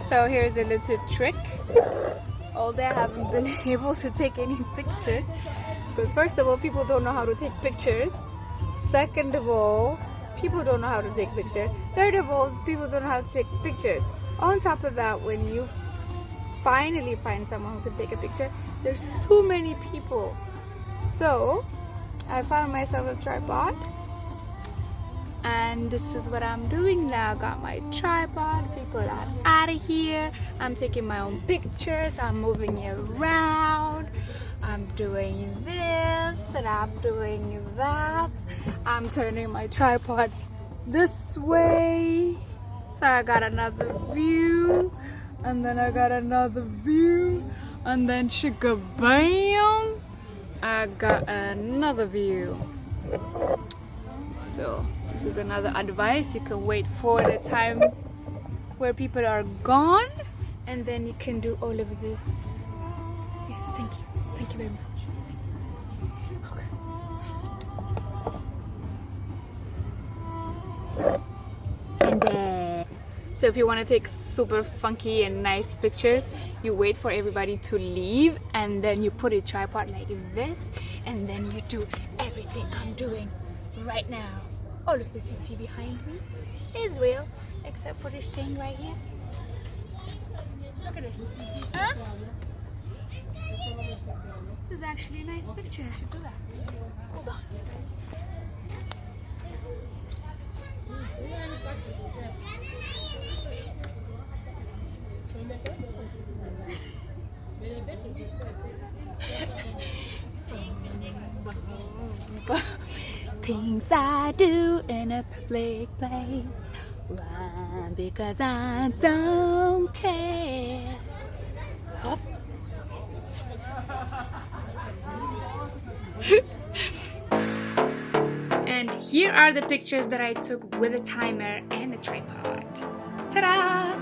So here's a little trick. Although I haven't been able to take any pictures, because first of all, people don't know how to take pictures. Second of all, people don't know how to take pictures. Third of all, people don't know how to take pictures. On top of that, when you finally find someone who can take a picture, there's too many people. So I found myself a tripod, and this is what I'm doing now. Got my tripod. People are out of here. I'm taking my own pictures. I'm moving it around. I'm doing this and I'm doing that. I'm turning my tripod this way. So I got another view, and then I got another view, and then shika-bam, I got another view. So this is another advice. You can wait for the time where people are gone, and then you can do all of this. Yes, thank you. Thank you very much. Okay. And then, so if you want to take super funky and nice pictures, you wait for everybody to leave, and then you put a tripod like this, and then you do everything I'm doing right now. All of this you see behind me is real, except for this thing right here. Look at this. Huh? This is actually a nice picture. I should do that. Hold on. Things I do in a public place. Why? Because I don't care. Hop. And here are the pictures that I took with a timer and a tripod. Ta-da!